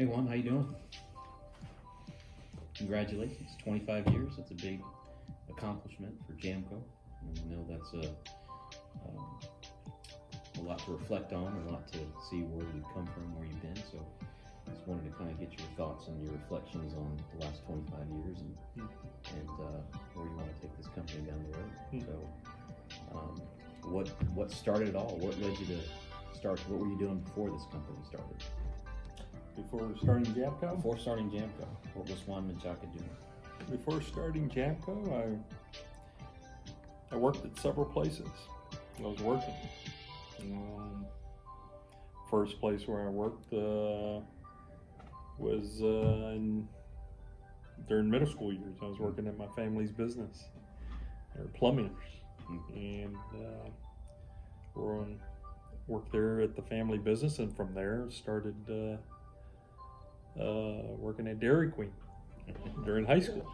Hey Juan, how you doing? Congratulations, 25 years. That's a big accomplishment for Jamco. And I know that's a lot to reflect on, a lot to see where you've come from, where you've been. So just wanted to kind of get your thoughts and your reflections on the last 25 years and where you want to take this company down the road. So what started it all? What led you to start? What were you doing before this company started? Before starting Jamco? Before starting Jamco, what was Juan Menchaca doing? Before starting Jamco, I worked at several places. I was working. First place where I worked was during middle school years. I was working at my family's business. They were plumbers. And worked there at the family business, and from there started working at Dairy Queen during high school.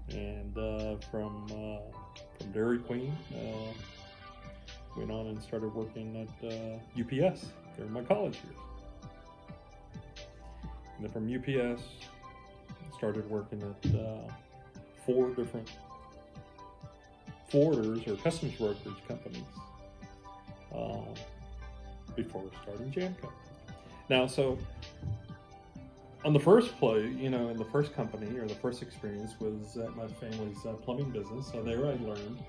And from Dairy Queen, went on and started working at UPS during my college years. And then from UPS, started working at 4 different forwarders or customs brokerage companies before starting Jamco. Now, so on the first play, in the first company or the first experience was at my family's plumbing business. So there I learned,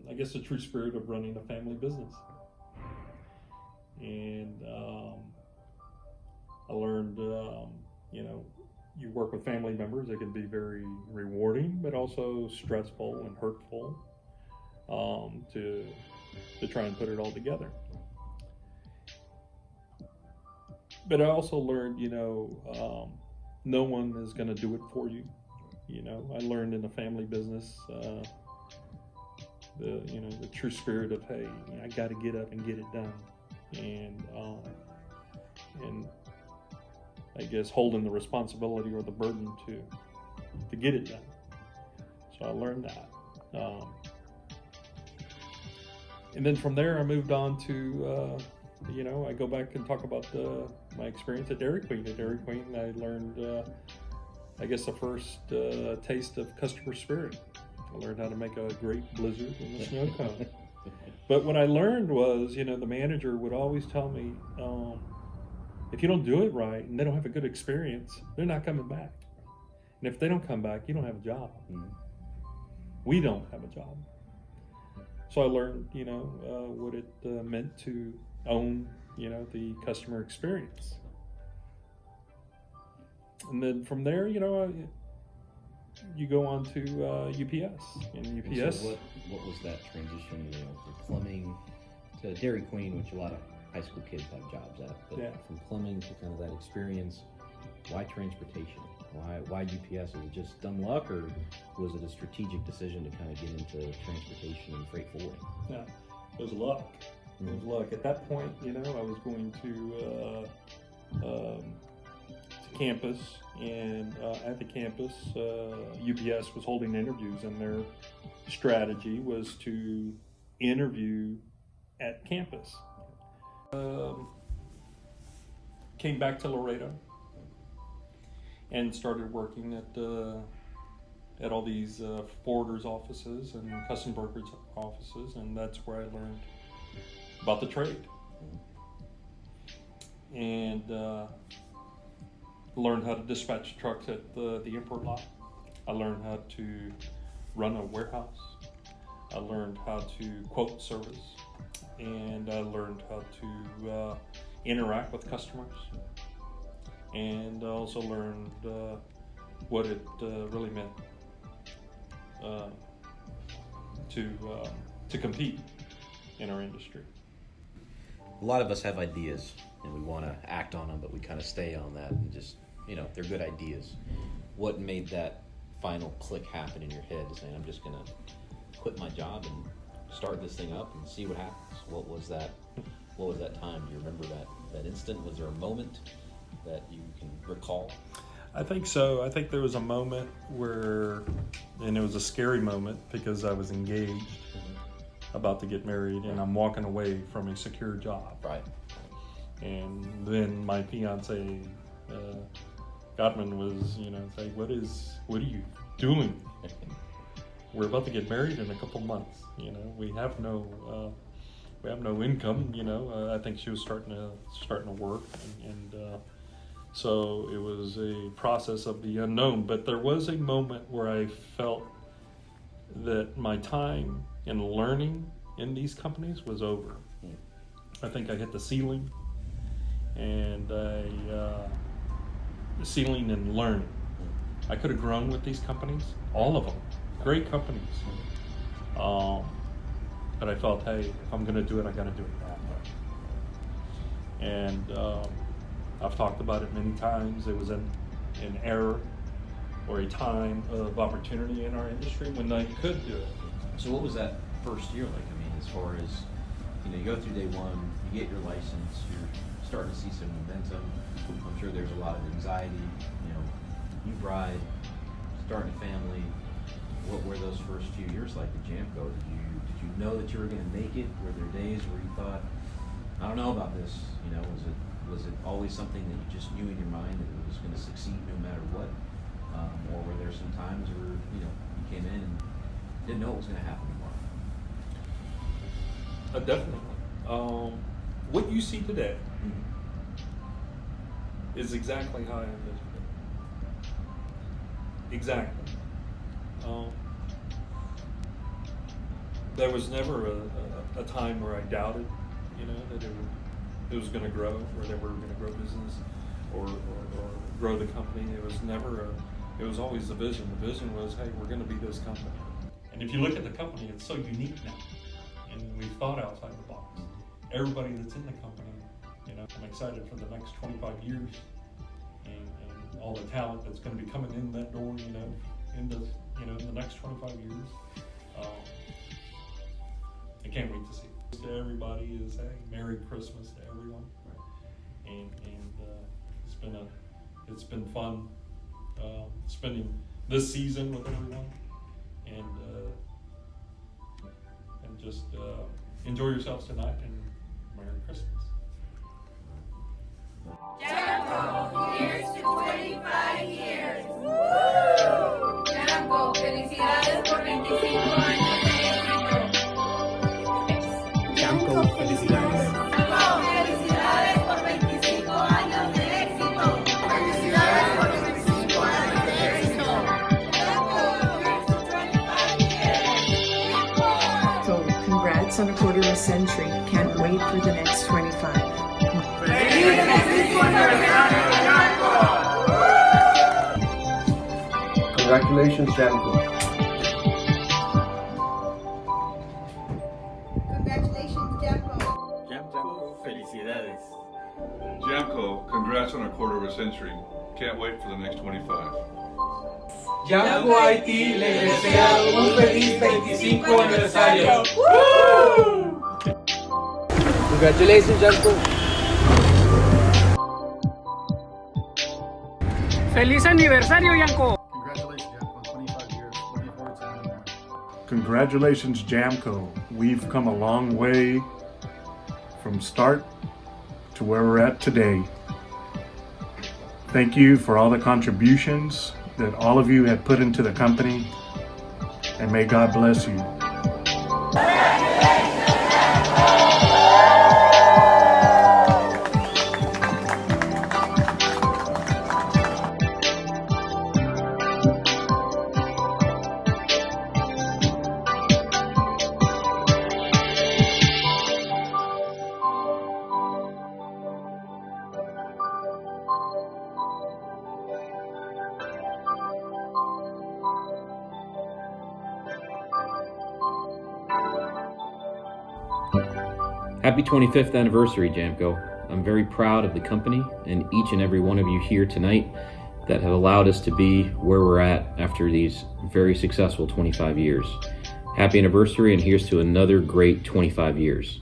I guess, the true spirit of running a family business. And I learned, you work with family members. It can be very rewarding, but also stressful and hurtful to try and put it all together. But I also learned, no one is going to do it for you. I learned in the family business the true spirit of, hey, I got to get up and get it done, and I guess holding the responsibility or the burden to get it done. So I learned that. And then from there I moved on to, I go back and talk about my experience at Dairy Queen. At Dairy Queen I learned, I guess, the first taste of customer spirit. I learned how to make a great blizzard in the snow cone. But what I learned was, the manager would always tell me, if you don't do it right and they don't have a good experience, they're not coming back. And if they don't come back, you don't have a job. Mm-hmm. We don't have a job. So I learned, what it meant to own, the customer experience. And then from there, you go on to UPS. And UPS. And so what was that transition, from plumbing to Dairy Queen, which a lot of high school kids have jobs at, but yeah. From plumbing to kind of that experience, why transportation? Why UPS? Was it just dumb luck, or was it a strategic decision to kind of get into transportation and freight forwarding? Yeah, it was luck. Mm-hmm. It was luck. At that point, I was going to campus, and at the campus, UPS was holding interviews, and their strategy was to interview at campus. Came back to Laredo and started working at all these forwarders offices and custom brokerage offices, and that's where I learned about the trade and learned how to dispatch trucks at the import lot. I learned how to run a warehouse. I learned how to quote service, and I learned how to interact with customers, and I also learned what it really meant to compete in our industry. A lot of us have ideas and we want to act on them, but we kind of stay on that and just, they're good ideas. What made that final click happen in your head to saying, I'm just going to quit my job and start this thing up and see what happens? What was that time? Do you remember that instant? Was there a moment that you can recall? I think so. I think there was a moment where, and it was a scary moment because I was engaged, about to get married, and I'm walking away from a secure job. Right. And then my fiance, Gottman, was, saying, what are you doing? We're about to get married in a couple months. We have no income. I think she was starting to work, and so it was a process of the unknown. But there was a moment where I felt that my time in learning in these companies was over. I think I hit the ceiling, and the ceiling in learning. I could have grown with these companies, all of them, great companies. But I felt, hey, if I'm going to do it, I got to do it that way. And I've talked about it many times. It was an era or a time of opportunity in our industry when I could do it. So what was that first year like? I mean, as far as, you go through day one, you get your license, you're starting to see some momentum. I'm sure there's a lot of anxiety, new bride, starting a family. What were those first few years like at Jamco? Did you know that you were going to make it? Were there days where you thought, I don't know about this? Was it always something that you just knew in your mind that it was going to succeed no matter what? Or were there some times where you came in and didn't know what was going to happen anymore? Definitely. What you see today is exactly how I envisioned it. Exactly. There was never a time where I doubted, that it was going to grow, or that we were going to grow business, or grow the company. It was never it was always the vision. The vision was, hey, we're going to be this company. And if you look at the company, it's so unique now, and we've thought outside the box. Everybody that's in the company, I'm excited for the next 25 years, and all the talent that's going to be coming in that door, in the next 25 years. I can't wait to see it. To everybody is, hey, Merry Christmas to everyone. And it's been fun spending this season with everyone, and just enjoy yourselves tonight, and Merry Christmas. Jamco, here's to 25 years. ¡Woo! Jamco, felicidades por 25 años de éxito. Jamco, felicidades. Jamco, felicidades por 25 años de éxito. Felicidades por 25 años de éxito. Jamco, here's to 25 years. So, congrats on a quarter of a century. Can't wait for the next 25. Congratulations, Jamco. Congratulations, Jamco. Jamco, felicidades. Jamco, congrats on a quarter of a century. Can't wait for the next 25. Jamco Haití le desea un feliz 25 aniversario. Congratulations, Jamco. ¡Feliz aniversario, Jamco! Congratulations, Jamco, 25 years. Looking forward to many more. Congratulations, Jamco. We've come a long way from start to where we're at today. Thank you for all the contributions that all of you have put into the company, and may God bless you. Happy 25th anniversary, Jamco. I'm very proud of the company and each and every one of you here tonight that have allowed us to be where we're at after these very successful 25 years. Happy anniversary, and here's to another great 25 years.